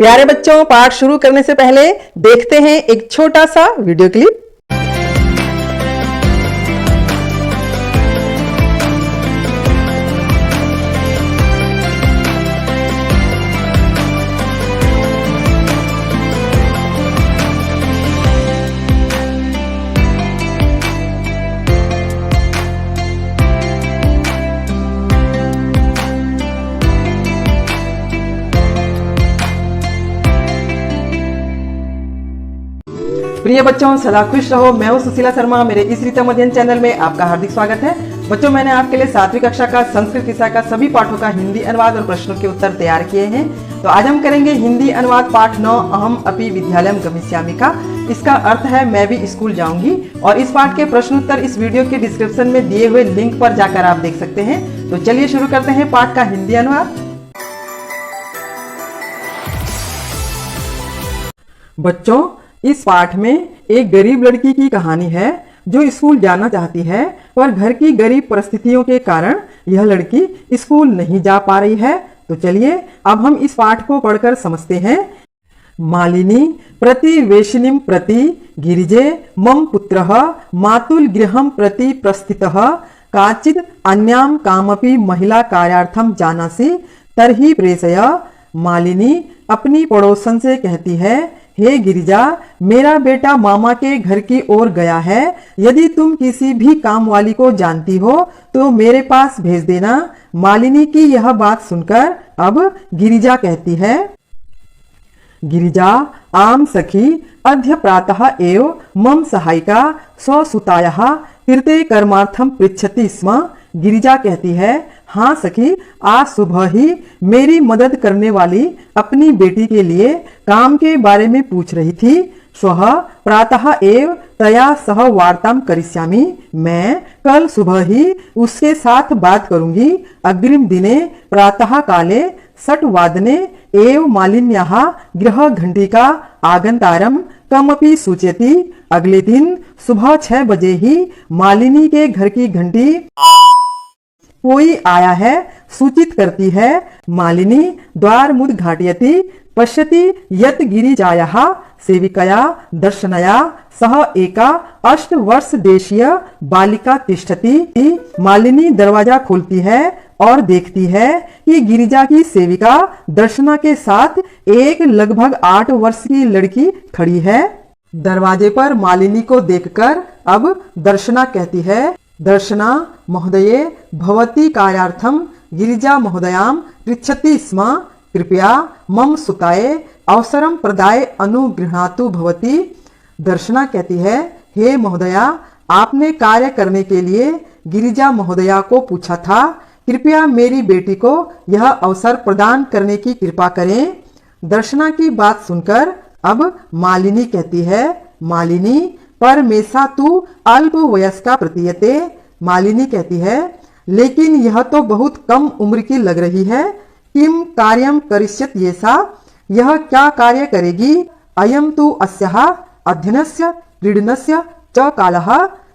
प्यारे बच्चों, पाठ शुरू करने से पहले देखते हैं एक छोटा सा वीडियो क्लिप। प्रिय बच्चों, सदा खुश रहो। मैं हूं सुशीला शर्मा। मेरे इस रीतम अध्ययन चैनल में आपका हार्दिक स्वागत है। बच्चों, मैंने आपके लिए 7वीं कक्षा का संस्कृत विषय का सभी पाठों का हिंदी अनुवाद और प्रश्नों के उत्तर तैयार किए हैं। तो आज हम करेंगे हिंदी अनुवाद पाठ 9, अहम अपि विद्यालयम गमिष्यामि का। इसका अर्थ है मैं भी स्कूल जाऊंगी। और इस पाठ के प्रश्नोत्तर इस वीडियो के डिस्क्रिप्शन में दिए हुए लिंक पर जाकर आप देख सकते हैं। तो चलिए शुरू करते हैं पाठ का हिंदी अनुवाद। बच्चों, इस पाठ में एक गरीब लड़की की कहानी है जो स्कूल जाना चाहती है, पर घर की गरीब परिस्थितियों के कारण यह लड़की स्कूल नहीं जा पा रही है। तो चलिए अब हम इस पाठ को पढ़कर समझते हैं। मालिनी प्रतिवेशिनीं प्रति गिरिजे मम पुत्रः मातुल गृहं प्रति प्रस्थितः काचित् अन्यां कामपि महिला कार्यार्थम जानासि तर्हि प्रेषय। मालिनी अपनी पड़ोसन से कहती है, हे गिरिजा, मेरा बेटा मामा के घर की ओर गया है। यदि तुम किसी भी काम वाली को जानती हो तो मेरे पास भेज देना। मालिनी की यह बात सुनकर अब गिरिजा कहती है, गिरिजा आम सखी अद्य प्रातः एव मम सहायिका स्वसुतायाः कृते कर्मार्थम पृच्छति स्म। गिरिजा कहती है, हाँ सखी, आज सुबह ही मेरी मदद करने वाली अपनी बेटी के लिए काम के बारे में पूछ रही थी। श्वः प्रातः एव तया सह वार्तां करिष्यामि। मैं कल सुबह ही उसके साथ बात करूंगी। अग्रिम दिने प्रातः काले 6 वादने एव मालिन्याः गृह घंटिका आगंतारम कमपि सूचयति। अगले दिन सुबह 6 बजे ही मालिनी के घर की घंटी कोई आया है सूचित करती है। मालिनी द्वार मुद्घाटयति पश्यति यत् गिरिजायाः सेविकया दर्शनया सह एका 8 वर्ष देशीय बालिका तिष्ठति। मालिनी दरवाजा खोलती है और देखती है कि गिरिजा की सेविका दर्शना के साथ एक लगभग 8 वर्ष की लड़की खड़ी है। दरवाजे पर मालिनी को देखकर अब दर्शना कहती है, दर्शना महोदये भवती कार्यार्थम गिरिजा महोदयां पृच्छति स्म। कृपया मम सुताये अवसरम प्रदाय अनुगृह्णातु भवती। दर्शना कहती है, हे महोदया, आपने कार्य करने के लिए गिरिजा महोदया को पूछा था। कृपया मेरी बेटी को यह अवसर प्रदान करने की कृपा करें। दर्शना की बात सुनकर अब मालिनी कहती है, मालिनी परमेशा तू अल्प वयस्का प्रतीयते। मालिनी कहती है, लेकिन यह तो बहुत कम उम्र की लग रही है। किम कार्यम करिष्यत येषा, यह क्या कार्य करेगी। अयम तु अस्याः अध्ययनस्य क्रीडनस्य च कालः,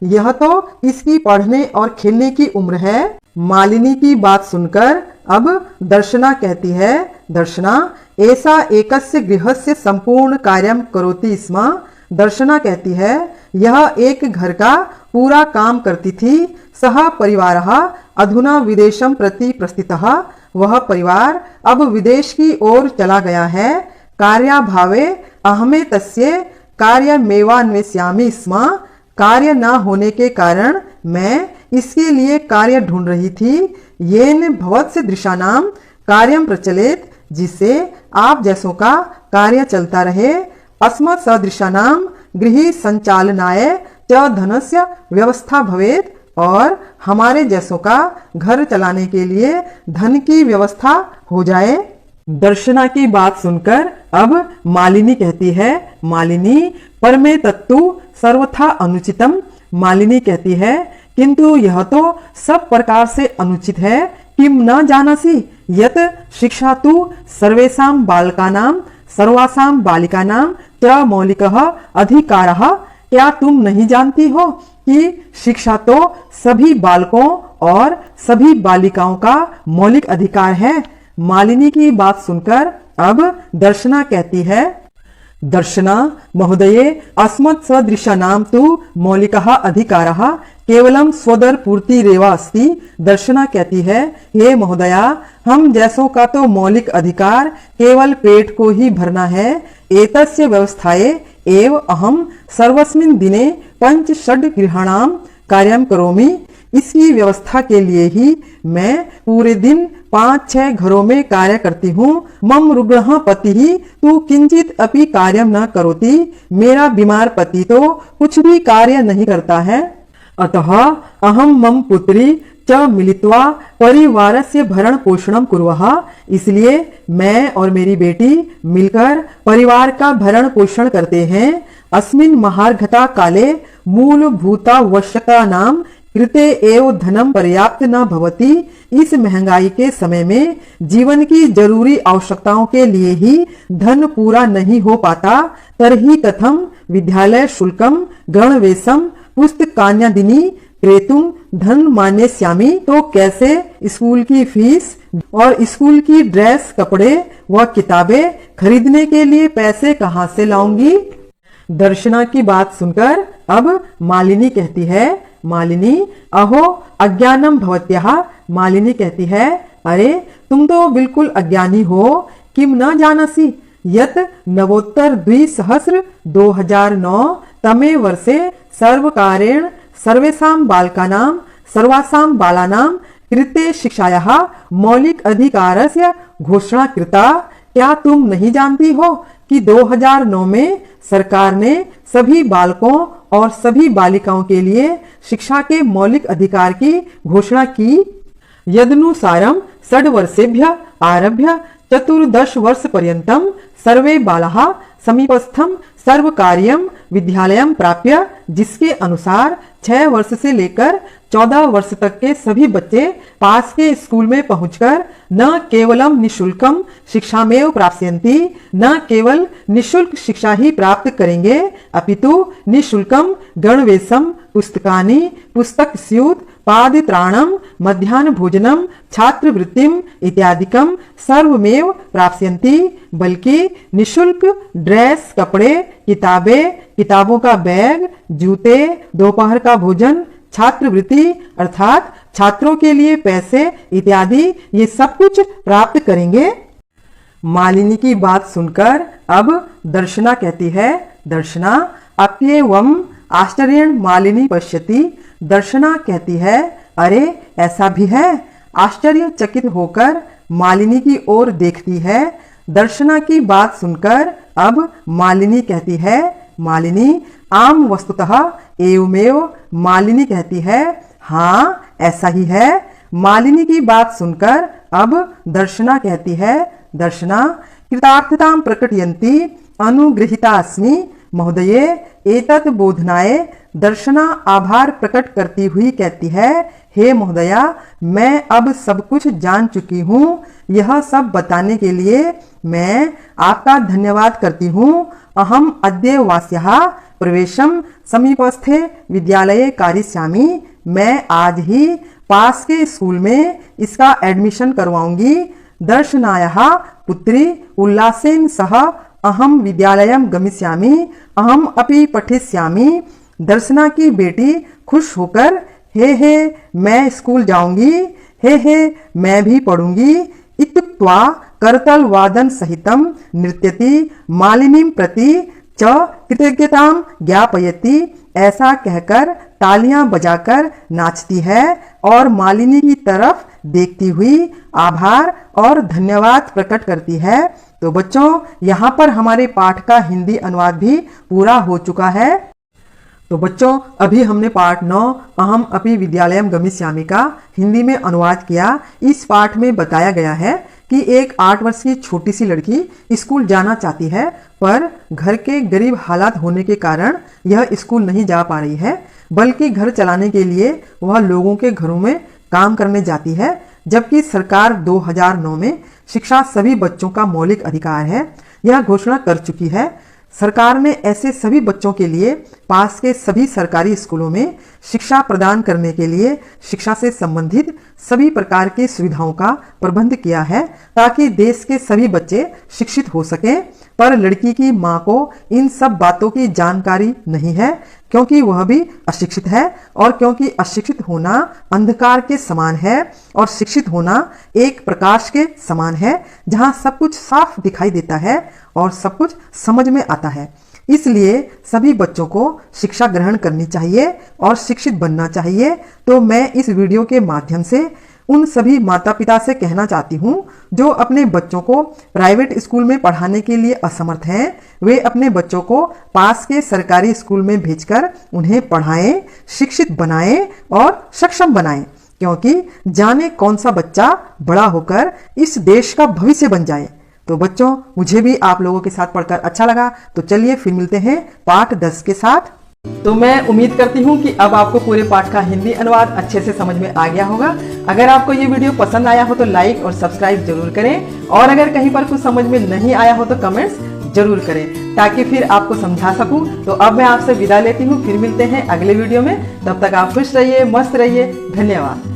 यह तो इसकी पढ़ने और खेलने की उम्र है। मालिनी की बात सुनकर अब दर्शना कहती है, दर्शना ऐसा एकस्य गृहस्य संपूर्ण कार्यम करोति स्म। दर्शना कहती है, यह एक घर का पूरा काम करती थी। सह परिवारः अधुना विदेशं प्रति प्रस्थितः, वह परिवार अब विदेश की ओर चला गया है। कार्याभावे अहमे तस्य कार्यमेवान्वेष्यामि स्म, कार्य न होने के कारण मैं इसके लिए कार्य ढूंढ रही थी। येन भवत्स्य दृशानां कार्यं प्रचलेत, जिससे आप जैसों का कार्य चलता रहे। अस्मत् सदृशानां गृह संचालनाय च धनस्य व्यवस्था भवेत, और हमारे जैसों का घर चलाने के लिए धन की व्यवस्था हो जाए। दर्शना की बात सुनकर अब मालिनी कहती है, मालिनी परमे तत्तु सर्वथा अनुचितम। मालिनी कहती है, किंतु यह तो सब प्रकार से अनुचित है। किम न जानासि यत शिक्षा तु सर्वेषां बालकानां सर्वासां बालिकानां च मौलिकः अधिकारः। क्या तुम नहीं जानती हो कि शिक्षा तो सभी बालकों और सभी बालिकाओं का मौलिक अधिकार है। मालिनी की बात सुनकर अब दर्शना कहती है, दर्शना महोदये अस्मत् सदृशानां तु मौलिकः अधिकारः केवलम स्वदर पूर्ति रेवा अस्ति। दर्शना कहती है, हे महोदया, हम जैसों का तो मौलिक अधिकार केवल पेट को ही भरना है। एतस्य व्यवस्थाये एव अहम सर्वस्मिन् दिने 5 षड् गृहाणां कार्यं करोमि। इसकी व्यवस्था के लिए ही मैं पूरे दिन 5-6 घरों में कार्य करती हूँ। मम रुग्णः पतिः तु किंचित अपि कार्यं न करोति। मेरा बीमार पति तो कुछ भी कार्य नहीं करता है। अतः अहम मम पुत्री च मिलित्वा परिवारस्य भरण पोषणं कुर्वः। इसलिए मैं और मेरी बेटी मिलकर परिवार का भरण पोषण करते हैं। अस्मिन् महार्घता काले मूलभूतावश्यकतानां कृते एव धनम पर्याप्त न भवति। इस महंगाई के समय में जीवन की जरूरी आवश्यकताओं के लिए ही धन पूरा नहीं हो पाता। तर्हि कथम विद्यालय शुल्कम गणवेशम पुस्तकान्यादिनी क्रेतुम धन मान्यस्यामि। तो कैसे स्कूल की फीस और स्कूल की ड्रेस, कपड़े व किताबें खरीदने के लिए पैसे कहाँ से लाऊंगी। दर्शना की बात सुनकर अब मालिनी कहती है, मालिनी अहो अज्ञानम भवत्याः। मालिनी कहती है, अरे तुम तो बिल्कुल अज्ञानी हो। किम न जानसि यत नवोत्तर 2009 तमे वर्षे सर्वकारेण सर्वेषां बालकानां सर्वासां बालानां कृते शिक्षायाः मौलिक अधिकारस्य घोषणा कृता। क्या तुम नहीं जानती हो कि 2009 में सरकार ने सभी बालकों और सभी बालिकाओं के लिए शिक्षा के मौलिक अधिकार की घोषणा की। यदनुसारम 6 वर्षेभ्य आरभ्य 14 वर्ष पर्यंतम सर्वे बालाः समीपस्थम सर्वकार्यम विद्यालयम प्राप्य। जिसके अनुसार 6 वर्ष से लेकर 14 वर्ष तक के सभी बच्चे पास के स्कूल में पहुंचकर न केवलम निशुल्कम शिक्षामेव प्राप्स्यन्ति, न केवल निशुल्क शिक्षा ही प्राप्त करेंगे, अपितु निशुल्कम गणवेशम पुस्तकानि पुस्तक स्यूत पादित्राणम मध्याह्न भोजनम छात्रवृत्तिम इत्यादिकम सर्वमेव प्राप्स्यन्ति। बल्कि निशुल्क ड्रेस, कपड़े, किताबें, किताबों का बैग, जूते, दोपहर का भोजन, छात्रवृत्ति अर्थात छात्रों के लिए पैसे इत्यादि ये सब कुछ प्राप्त करेंगे। मालिनी की बात सुनकर अब दर्शना कहती है, दर्शना अप्येवम आश्चर्येण मालिनी पश्यति। दर्शना कहती है, अरे ऐसा भी है। आश्चर्यचकित होकर मालिनी की ओर देखती है। दर्शना की बात सुनकर अब मालिनी कहती है, मालिनी आम वस्तुतः एवमेव। मालिनी कहती है, हाँ ऐसा ही है। मालिनी की बात सुनकर अब दर्शना कहती है, दर्शना कृतार्थतां प्रकटयन्ती अनुगृहीता अस्मि महोदये एतत् बोधनाय। दर्शना आभार प्रकट करती हुई कहती है, हे महोदया, मैं अब सब कुछ जान चुकी हूँ। यह सब बताने के लिए मैं आपका धन्यवाद करती हूँ। अहम अद्य वास्याः प्रवेशम समीपस्थे विद्यालये कारिष्यामि। मैं आज ही पास के स्कूल में इसका एडमिशन करवाऊंगी। दर्शनायाः पुत्री उल्लासेन सह अहम विद्यालयम गमिष्यामि अहम अपि पठिष्यामि। दर्शना की बेटी खुश होकर हे मैं स्कूल जाऊंगी, हे मैं भी पढ़ूंगी। इत्युक्त्वा करतल वादन सहितम नृत्यति मालिनीं प्रति च कृतज्ञतां ज्ञापयति। ऐसा कहकर तालियां बजाकर नाचती है और मालिनी की तरफ देखती हुई आभार और धन्यवाद प्रकट करती है। तो बच्चों, यहाँ पर हमारे पाठ का हिंदी अनुवाद भी पूरा हो चुका है। तो बच्चों, अभी हमने पाठ 9 अहम अपि विद्यालयम गमिष्यामि का हिंदी में अनुवाद किया। इस पाठ में बताया गया है कि एक 8 वर्ष की छोटी सी लड़की स्कूल जाना चाहती है, पर घर के गरीब हालात होने के कारण यह स्कूल नहीं जा पा रही है, बल्कि घर चलाने के लिए वह लोगों के घरों में काम करने जाती है। जबकि सरकार 2009 में शिक्षा सभी बच्चों का मौलिक अधिकार है, यह घोषणा कर चुकी है। सरकार ने ऐसे सभी बच्चों के लिए पास के सभी सरकारी स्कूलों में शिक्षा प्रदान करने के लिए शिक्षा से संबंधित सभी प्रकार की सुविधाओं का प्रबंध किया है ताकि देश के सभी बच्चे शिक्षित हो सकें। पर लड़की की मां को इन सब बातों की जानकारी नहीं है, क्योंकि वह भी अशिक्षित है, और क्योंकि अशिक्षित होना अंधकार के समान है और शिक्षित होना एक प्रकाश के समान है, जहां सब कुछ साफ दिखाई देता है और सब कुछ समझ में आता है। इसलिए सभी बच्चों को शिक्षा ग्रहण करनी चाहिए और शिक्षित बनना चाहिए। तो मैं इस वीडियो के माध्यम से उन सभी माता पिता से कहना चाहती हूँ जो अपने बच्चों को प्राइवेट स्कूल में पढ़ाने के लिए असमर्थ हैं, वे अपने बच्चों को पास के सरकारी स्कूल में भेजकर उन्हें पढ़ाएं, शिक्षित बनाएं और सक्षम बनाएं, क्योंकि जाने कौन सा बच्चा बड़ा होकर इस देश का भविष्य बन जाए। तो बच्चों, मुझे भी आप लोगों के साथ पढ़कर अच्छा लगा, तो चलिए फिर मिलते हैं पाठ 10 के साथ। तो मैं उम्मीद करती हूँ कि अब आपको पूरे पाठ का हिंदी अनुवाद अच्छे से समझ में आ गया होगा। अगर आपको ये वीडियो पसंद आया हो तो लाइक और सब्सक्राइब जरूर करें, और अगर कहीं पर कुछ समझ में नहीं आया हो तो कमेंट्स जरूर करें, ताकि फिर आपको समझा सकूं। तो अब मैं आपसे विदा लेती हूँ, फिर मिलते हैं अगले वीडियो में। तब तक आप खुश रहिए, मस्त रहिए। धन्यवाद।